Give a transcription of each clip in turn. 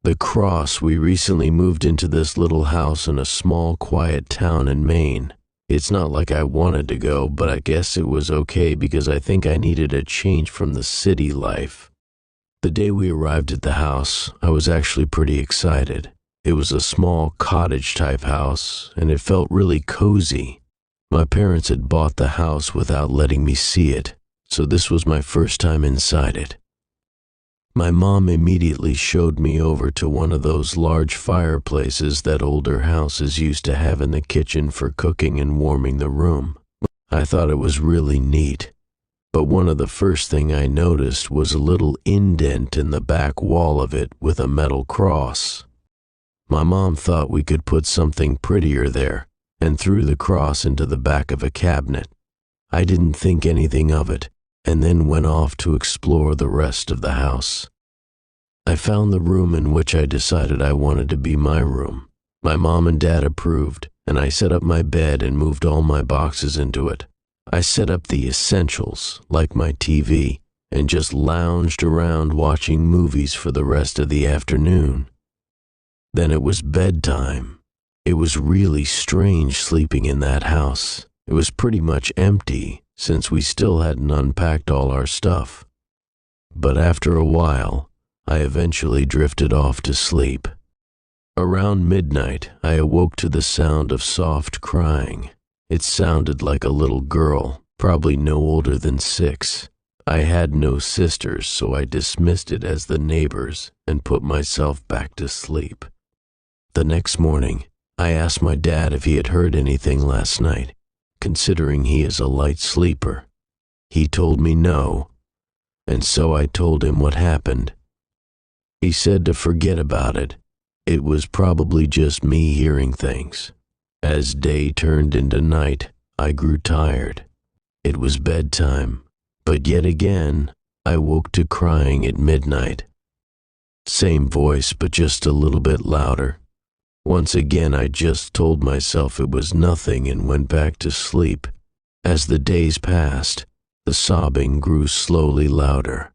The cross. We recently moved into this little house in a small, quiet town in Maine. It's not like I wanted to go, but I guess it was okay because I think I needed a change from the city life. The day we arrived at the house, I was actually pretty excited. It was a small cottage-type house, and it felt really cozy. My parents had bought the house without letting me see it, so this was my first time inside it. My mom immediately showed me over to one of those large fireplaces that older houses used to have in the kitchen for cooking and warming the room. I thought it was really neat, but one of the first thing I noticed was a little indent in the back wall of it with a metal cross. My mom thought we could put something prettier there and threw the cross into the back of a cabinet. I didn't think anything of it, and then went off to explore the rest of the house. I found the room in which I decided I wanted to be my room. My mom and dad approved, and I set up my bed and moved all my boxes into it. I set up the essentials, like my TV, and just lounged around watching movies for the rest of the afternoon. Then it was bedtime. It was really strange sleeping in that house. It was pretty much empty, since we still hadn't unpacked all our stuff. But after a while, I eventually drifted off to sleep. Around midnight, I awoke to the sound of soft crying. It sounded like a little girl, probably no older than 6. I had no sisters, so I dismissed it as the neighbors and put myself back to sleep. The next morning, I asked my dad if he had heard anything last night, considering he is a light sleeper. He told me no, and so I told him what happened. He said to forget about it. It was probably just me hearing things. As day turned into night, I grew tired. It was bedtime, but yet again, I woke to crying at midnight. Same voice, but just a little bit louder. Once again, I just told myself it was nothing and went back to sleep. As the days passed, the sobbing grew slowly louder.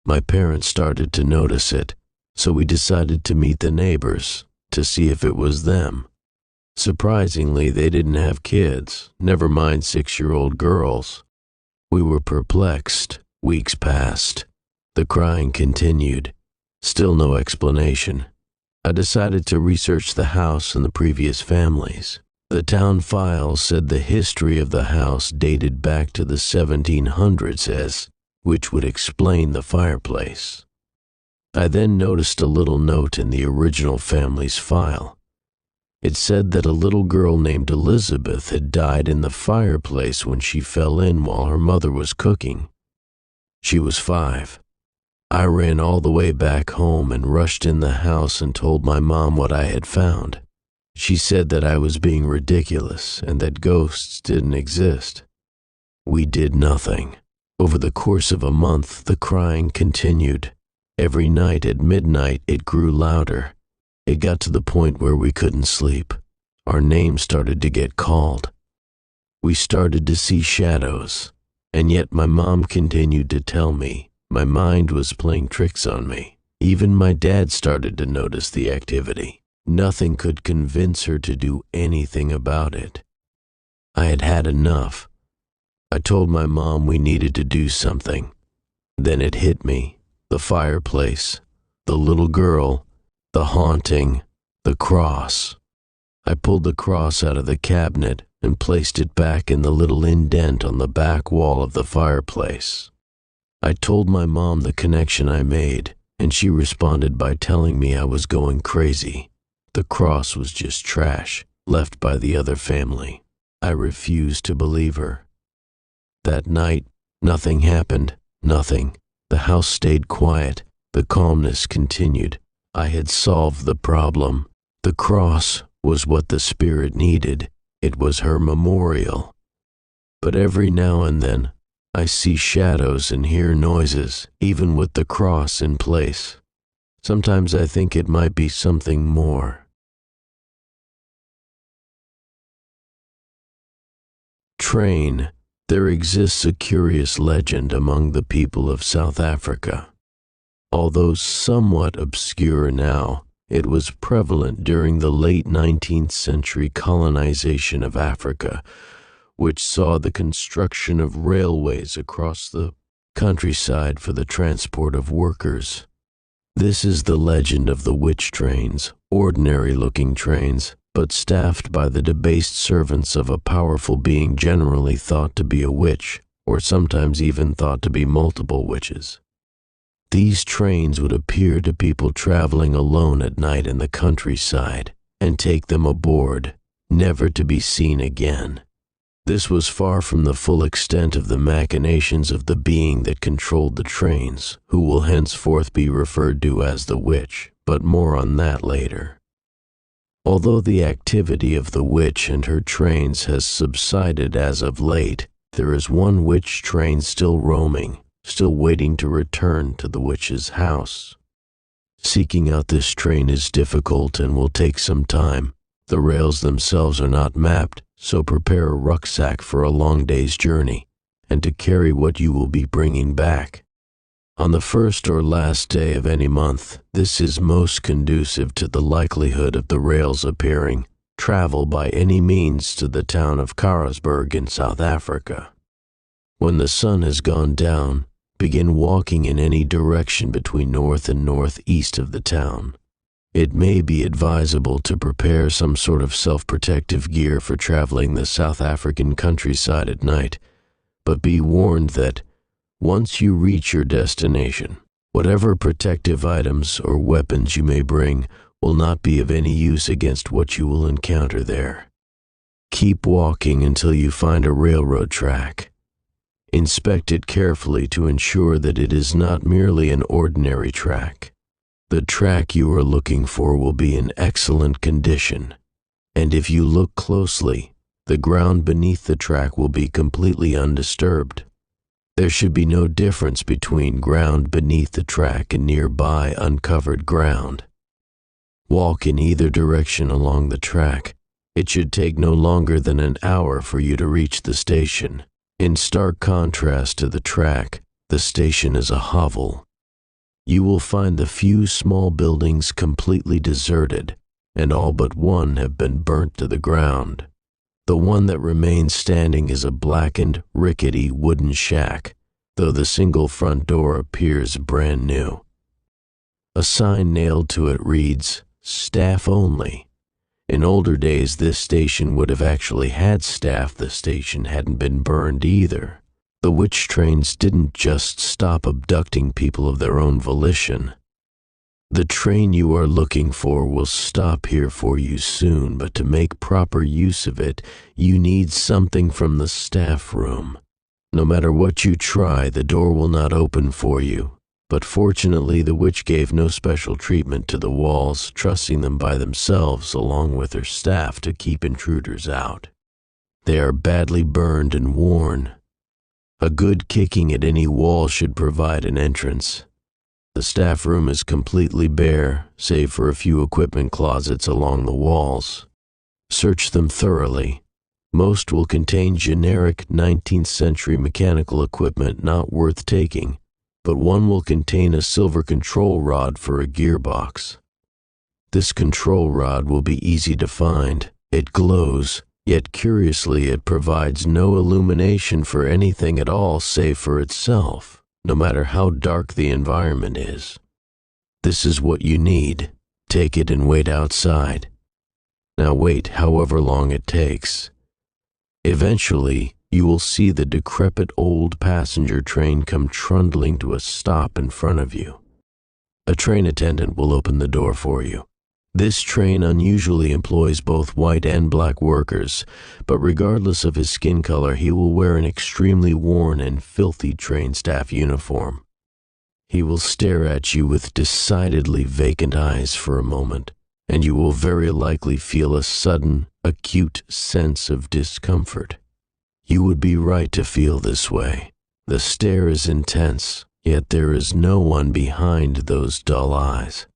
My parents started to notice it, so we decided to meet the neighbors to see if it was them. Surprisingly, they didn't have kids, never mind 6-year-old girls. We were perplexed. Weeks passed. The crying continued. Still no explanation. I decided to research the house and the previous families. The town files said the history of the house dated back to the 1700s, which would explain the fireplace. I then noticed a little note in the original family's file. It said that a little girl named Elizabeth had died in the fireplace when she fell in while her mother was cooking. She was 5. I ran all the way back home and rushed in the house and told my mom what I had found. She said that I was being ridiculous and that ghosts didn't exist. We did nothing. Over the course of a month, the crying continued. Every night at midnight, it grew louder. It got to the point where we couldn't sleep. Our names started to get called. We started to see shadows, and yet my mom continued to tell me my mind was playing tricks on me. Even my dad started to notice the activity. Nothing could convince her to do anything about it. I had had enough. I told my mom we needed to do something. Then it hit me. The fireplace, the little girl, the haunting, the cross. I pulled the cross out of the cabinet and placed it back in the little indent on the back wall of the fireplace. I told my mom the connection I made, and she responded by telling me I was going crazy. The cross was just trash, left by the other family. I refused to believe her. That night, nothing happened, nothing. The house stayed quiet. The calmness continued. I had solved the problem. The cross was what the spirit needed. It was her memorial. But every now and then, I see shadows and hear noises, even with the cross in place. Sometimes I think it might be something more. Train. There exists a curious legend among the people of South Africa. Although somewhat obscure now, it was prevalent during the late 19th century colonization of Africa, which saw the construction of railways across the countryside for the transport of workers. This is the legend of the witch trains, ordinary-looking trains, but staffed by the debased servants of a powerful being generally thought to be a witch, or sometimes even thought to be multiple witches. These trains would appear to people traveling alone at night in the countryside and take them aboard, never to be seen again. This was far from the full extent of the machinations of the being that controlled the trains, who will henceforth be referred to as the witch, but more on that later. Although the activity of the witch and her trains has subsided as of late, there is one witch train still roaming, still waiting to return to the witch's house. Seeking out this train is difficult and will take some time. The rails themselves are not mapped, so prepare a rucksack for a long day's journey, and to carry what you will be bringing back. On the first or last day of any month, this is most conducive to the likelihood of the rails appearing. Travel by any means to the town of Karasburg in South Africa. When the sun has gone down, begin walking in any direction between north and northeast of the town. It may be advisable to prepare some sort of self-protective gear for traveling the South African countryside at night, but be warned that once you reach your destination, whatever protective items or weapons you may bring will not be of any use against what you will encounter there. Keep walking until you find a railroad track. Inspect it carefully to ensure that it is not merely an ordinary track. The track you are looking for will be in excellent condition, and if you look closely, the ground beneath the track will be completely undisturbed. There should be no difference between ground beneath the track and nearby uncovered ground. Walk in either direction along the track. It should take no longer than an hour for you to reach the station. In stark contrast to the track, the station is a hovel. You will find the few small buildings completely deserted, and all but one have been burnt to the ground. The one that remains standing is a blackened, rickety wooden shack, though the single front door appears brand new. A sign nailed to it reads, "Staff only." In older days, this station would have actually had staff. The station hadn't been burned either. The witch trains didn't just stop abducting people of their own volition. The train you are looking for will stop here for you soon, but to make proper use of it, you need something from the staff room. No matter what you try, the door will not open for you. But fortunately, the witch gave no special treatment to the walls, trusting them by themselves along with her staff to keep intruders out. They are badly burned and worn. A good kicking at any wall should provide an entrance. The staff room is completely bare, save for a few equipment closets along the walls. Search them thoroughly. Most will contain generic 19th century mechanical equipment not worth taking, but one will contain a silver control rod for a gearbox. This control rod will be easy to find. It glows, yet curiously it provides no illumination for anything at all save for itself, no matter how dark the environment is. This is what you need. Take it and wait outside. Now wait however long it takes. Eventually, you will see the decrepit old passenger train come trundling to a stop in front of you. A train attendant will open the door for you. This train unusually employs both white and black workers, but regardless of his skin color, he will wear an extremely worn and filthy train staff uniform. He will stare at you with decidedly vacant eyes for a moment, and you will very likely feel a sudden, acute sense of discomfort. You would be right to feel this way. The stare is intense, yet there is no one behind those dull eyes.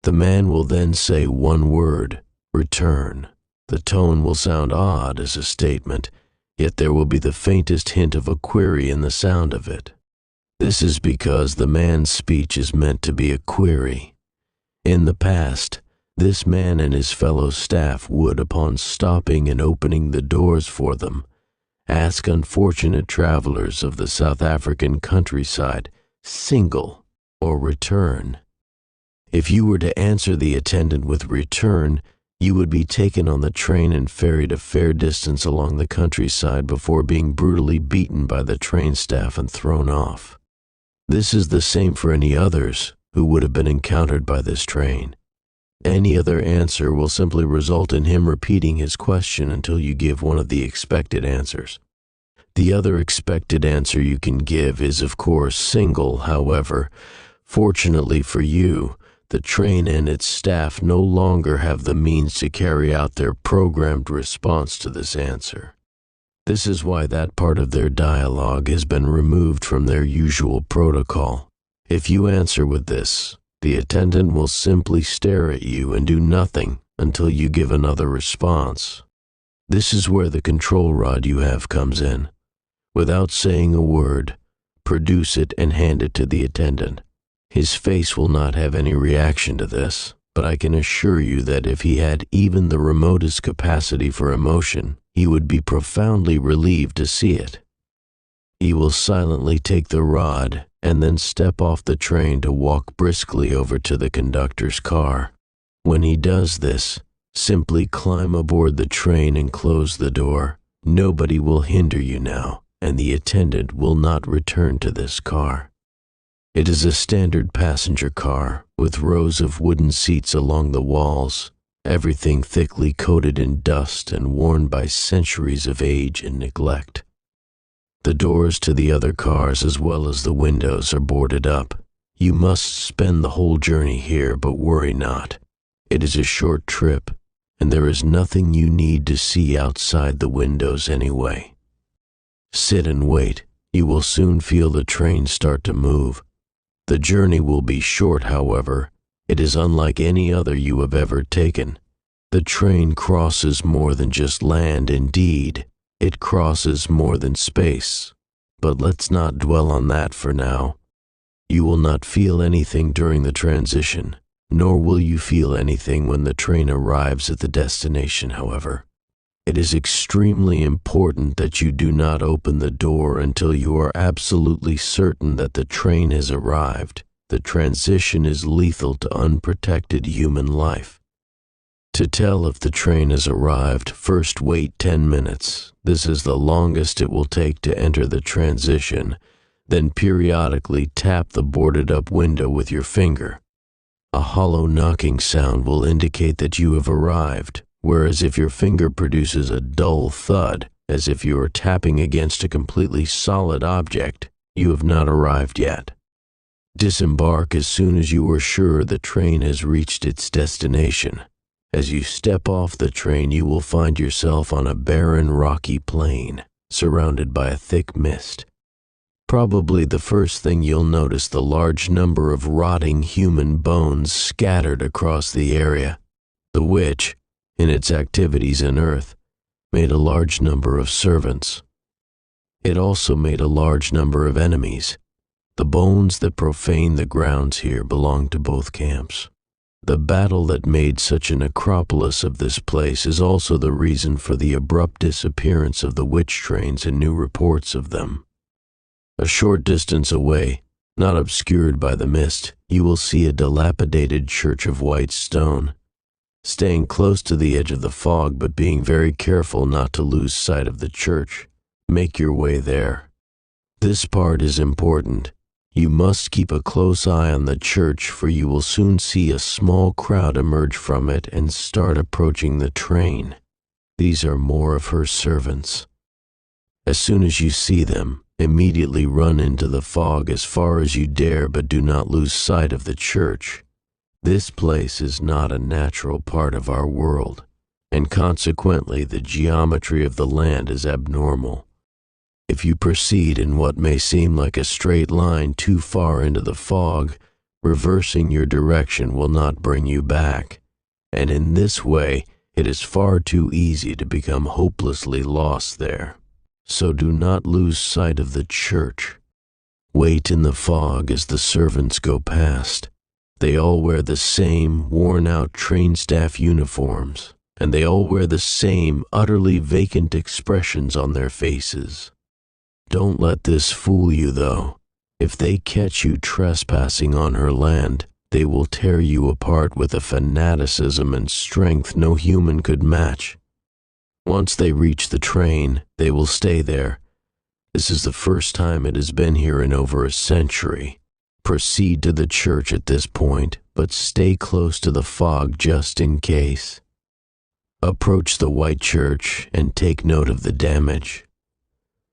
The man will then say one word, "Return." The tone will sound odd as a statement, yet there will be the faintest hint of a query in the sound of it. This is because the man's speech is meant to be a query. In the past, this man and his fellow staff would, upon stopping and opening the doors for them, ask unfortunate travelers of the South African countryside, single or return. If you were to answer the attendant with return, you would be taken on the train and ferried a fair distance along the countryside before being brutally beaten by the train staff and thrown off. This is the same for any others who would have been encountered by this train. Any other answer will simply result in him repeating his question until you give one of the expected answers. The other expected answer you can give is, of course, single. However, fortunately for you, the train and its staff no longer have the means to carry out their programmed response to this answer. This is why that part of their dialogue has been removed from their usual protocol. If you answer with this, the attendant will simply stare at you and do nothing until you give another response. This is where the control rod you have comes in. Without saying a word, produce it and hand it to the attendant. His face will not have any reaction to this, but I can assure you that if he had even the remotest capacity for emotion, he would be profoundly relieved to see it. He will silently take the rod and then step off the train to walk briskly over to the conductor's car. When he does this, simply climb aboard the train and close the door. Nobody will hinder you now, and the attendant will not return to this car. It is a standard passenger car with rows of wooden seats along the walls, everything thickly coated in dust and worn by centuries of age and neglect. The doors to the other cars as well as the windows are boarded up. You must spend the whole journey here, but worry not. It is a short trip, and there is nothing you need to see outside the windows anyway. Sit and wait. You will soon feel the train start to move. The journey will be short, however. It is unlike any other you have ever taken. The train crosses more than just land. Indeed, it crosses more than space. But let's not dwell on that for now. You will not feel anything during the transition, nor will you feel anything when the train arrives at the destination, however. It is extremely important that you do not open the door until you are absolutely certain that the train has arrived. The transition is lethal to unprotected human life. To tell if the train has arrived, first wait 10 minutes. This is the longest it will take to enter the transition. Then periodically tap the boarded-up window with your finger. A hollow knocking sound will indicate that you have arrived, whereas if your finger produces a dull thud, as if you are tapping against a completely solid object, you have not arrived yet. Disembark as soon as you are sure the train has reached its destination. As you step off the train, you will find yourself on a barren, rocky plain, surrounded by a thick mist. Probably the first thing you'll notice the large number of rotting human bones scattered across the area. The witch, in its activities on Earth, made a large number of servants. It also made a large number of enemies. The bones that profane the grounds here belong to both camps. The battle that made such an acropolis of this place is also the reason for the abrupt disappearance of the witch trains and new reports of them. A short distance away, not obscured by the mist, you will see a dilapidated church of white stone. Staying close to the edge of the fog but being very careful not to lose sight of the church, make your way there. This part is important. You must keep a close eye on the church, for you will soon see a small crowd emerge from it and start approaching the train. These are more of her servants. As soon as you see them, immediately run into the fog as far as you dare, but do not lose sight of the church. This place is not a natural part of our world, and consequently the geometry of the land is abnormal. If you proceed in what may seem like a straight line too far into the fog, reversing your direction will not bring you back, and in this way it is far too easy to become hopelessly lost there. So do not lose sight of the church. Wait in the fog as the servants go past. They all wear the same worn-out train staff uniforms, and they all wear the same utterly vacant expressions on their faces. Don't let this fool you, though. If they catch you trespassing on her land, they will tear you apart with a fanaticism and strength no human could match. Once they reach the train, they will stay there. This is the first time it has been here in over a century. Proceed to the church at this point, but stay close to the fog just in case. Approach the white church and take note of the damage.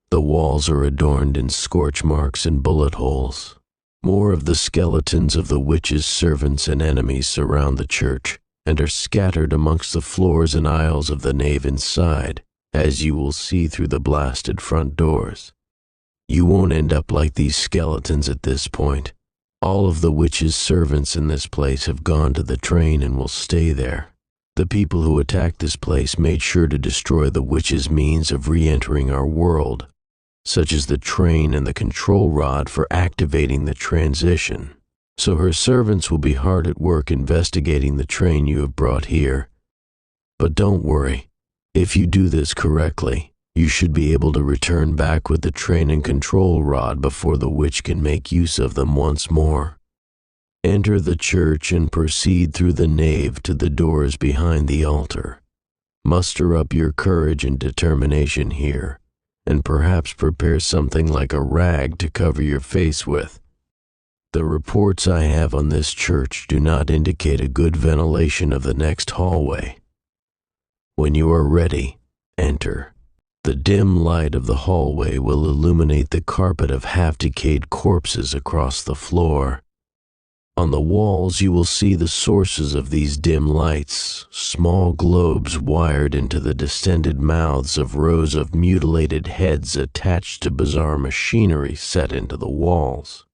The walls are adorned in scorch marks and bullet holes. More of the skeletons of the witches' servants and enemies surround the church and are scattered amongst the floors and aisles of the nave inside, as you will see through the blasted front doors. You won't end up like these skeletons at this point. All of the witches' servants in this place have gone to the train and will stay there. The people who attacked this place made sure to destroy the witches' means of re-entering our world, such as the train and the control rod for activating the transition. So her servants will be hard at work investigating the train you have brought here. But don't worry, if you do this correctly, you should be able to return back with the train and control rod before the witch can make use of them once more. Enter the church and proceed through the nave to the doors behind the altar. Muster up your courage and determination here, and perhaps prepare something like a rag to cover your face with. The reports I have on this church do not indicate a good ventilation of the next hallway. When you are ready, enter. The dim light of the hallway will illuminate the carpet of half-decayed corpses across the floor. On the walls you will see the sources of these dim lights, small globes wired into the distended mouths of rows of mutilated heads attached to bizarre machinery set into the walls.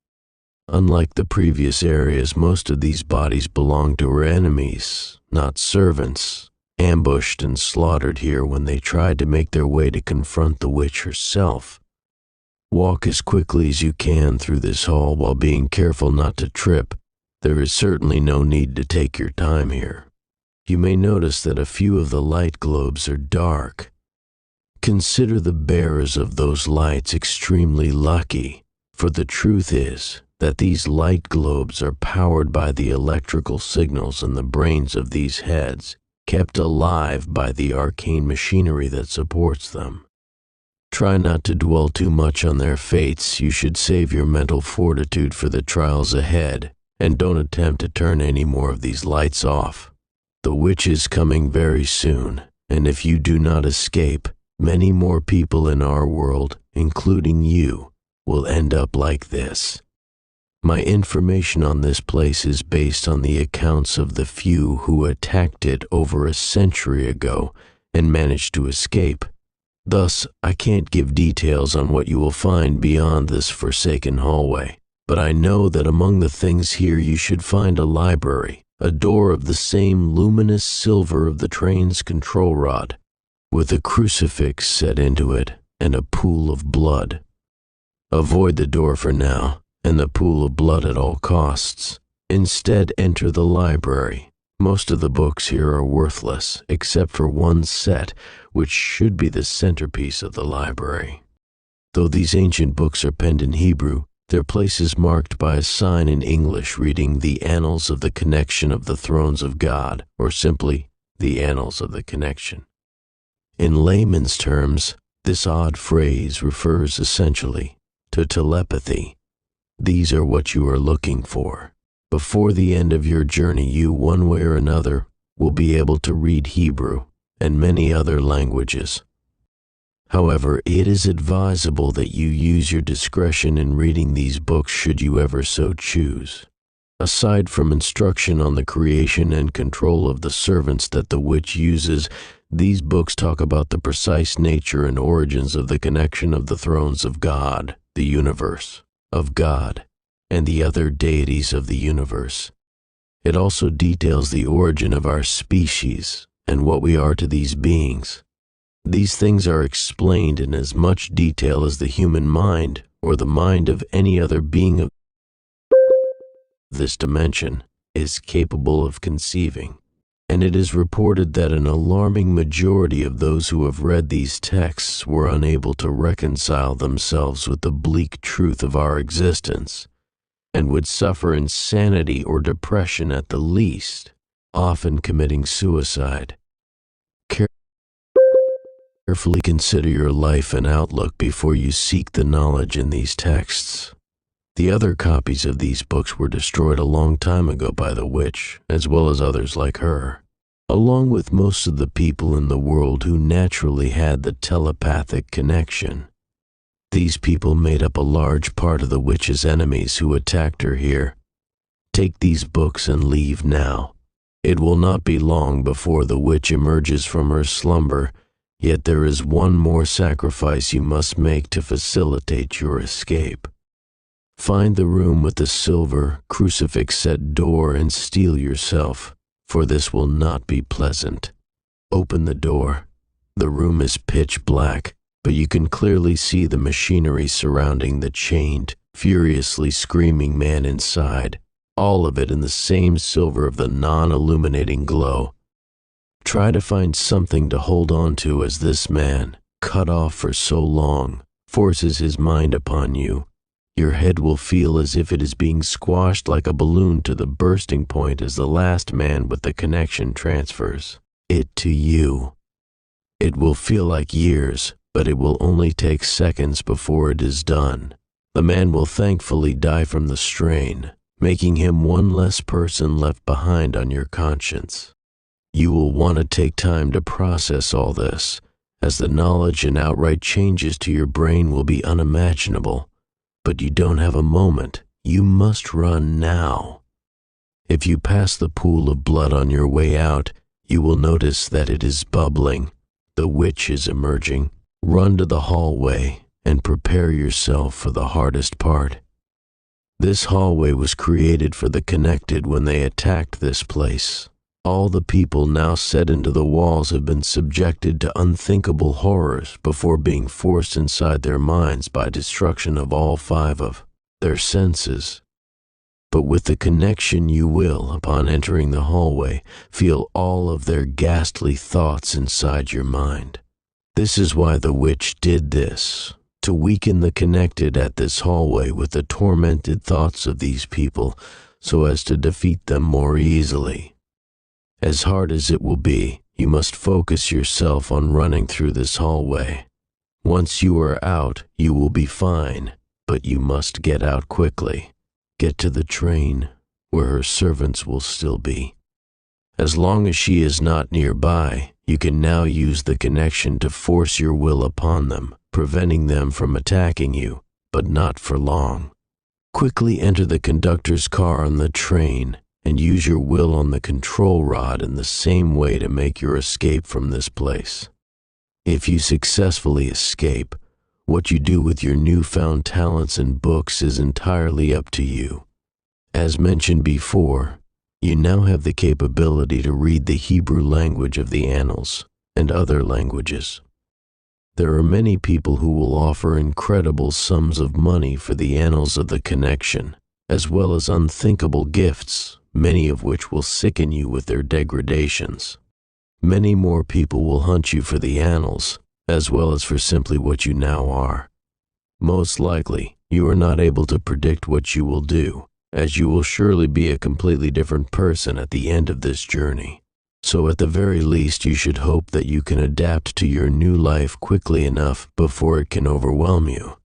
Unlike the previous areas, most of these bodies belong to her enemies, not servants, ambushed and slaughtered here when they tried to make their way to confront the witch herself. Walk as quickly as you can through this hall while being careful not to trip. There is certainly no need to take your time here. You may notice that a few of the light globes are dark. Consider the bearers of those lights extremely lucky, for the truth is that these light globes are powered by the electrical signals in the brains of these heads, kept alive by the arcane machinery that supports them. Try not to dwell too much on their fates. You should save your mental fortitude for the trials ahead, and don't attempt to turn any more of these lights off. The witch is coming very soon, and if you do not escape, many more people in our world, including you, will end up like this. My information on this place is based on the accounts of the few who attacked it over a century ago and managed to escape. Thus, I can't give details on what you will find beyond this forsaken hallway. But I know that among the things here you should find a library, a door of the same luminous silver of the train's control rod, with a crucifix set into it and a pool of blood. Avoid the door for now, and the pool of blood at all costs. Instead, enter the library. Most of the books here are worthless, except for one set, which should be the centerpiece of the library. Though these ancient books are penned in Hebrew, their place is marked by a sign in English reading "The Annals of the Connection of the Thrones of God," or simply, "The Annals of the Connection." In layman's terms, this odd phrase refers essentially to telepathy. These are what you are looking for. Before the end of your journey, you, one way or another, will be able to read Hebrew and many other languages. However, it is advisable that you use your discretion in reading these books should you ever so choose. Aside from instruction on the creation and control of the servants that the witch uses, these books talk about the precise nature and origins of the connection of the thrones of God, the universe, of God, and the other deities of the universe. It also details the origin of our species and what we are to these beings. These things are explained in as much detail as the human mind, or the mind of any other being of this dimension is capable of conceiving. And it is reported that an alarming majority of those who have read these texts were unable to reconcile themselves with the bleak truth of our existence, and would suffer insanity or depression at the least, often committing suicide. Carefully consider your life and outlook before you seek the knowledge in these texts. The other copies of these books were destroyed a long time ago by the witch, as well as others like her, along with most of the people in the world who naturally had the telepathic connection. These people made up a large part of the witch's enemies who attacked her here. Take these books and leave now. It will not be long before the witch emerges from her slumber, yet there is one more sacrifice you must make to facilitate your escape. Find the room with the silver crucifix-set door and steel yourself, for this will not be pleasant. Open the door. The room is pitch black, but you can clearly see the machinery surrounding the chained, furiously screaming man inside, all of it in the same silver of the non-illuminating glow. Try to find something to hold on to as this man, cut off for so long, forces his mind upon you. Your head will feel as if it is being squashed like a balloon to the bursting point as the last man with the connection transfers it to you. It will feel like years, but it will only take seconds before it is done. The man will thankfully die from the strain, making him one less person left behind on your conscience. You will want to take time to process all this, as the knowledge and outright changes to your brain will be unimaginable. But you don't have a moment. You must run now. If you pass the pool of blood on your way out, you will notice that it is bubbling. The witch is emerging. Run to the hallway and prepare yourself for the hardest part. This hallway was created for the connected when they attacked this place. All the people now set into the walls have been subjected to unthinkable horrors before being forced inside their minds by destruction of all 5 of their senses. But with the connection you will, upon entering the hallway, feel all of their ghastly thoughts inside your mind. This is why the witch did this, to weaken the connected at this hallway with the tormented thoughts of these people, so as to defeat them more easily. As hard as it will be, you must focus yourself on running through this hallway. Once you are out, you will be fine, but you must get out quickly. Get to the train, where her servants will still be. As long as she is not nearby, you can now use the connection to force your will upon them, preventing them from attacking you, but not for long. Quickly enter the conductor's car on the train, and use your will on the control rod in the same way to make your escape from this place. If you successfully escape, what you do with your newfound talents and books is entirely up to you. As mentioned before, you now have the capability to read the Hebrew language of the annals and other languages. There are many people who will offer incredible sums of money for the annals of the connection, as well as unthinkable gifts, many of which will sicken you with their degradations. Many more people will hunt you for the annals, as well as for simply what you now are. Most likely, you are not able to predict what you will do, as you will surely be a completely different person at the end of this journey. So at the very least, you should hope that you can adapt to your new life quickly enough before it can overwhelm you.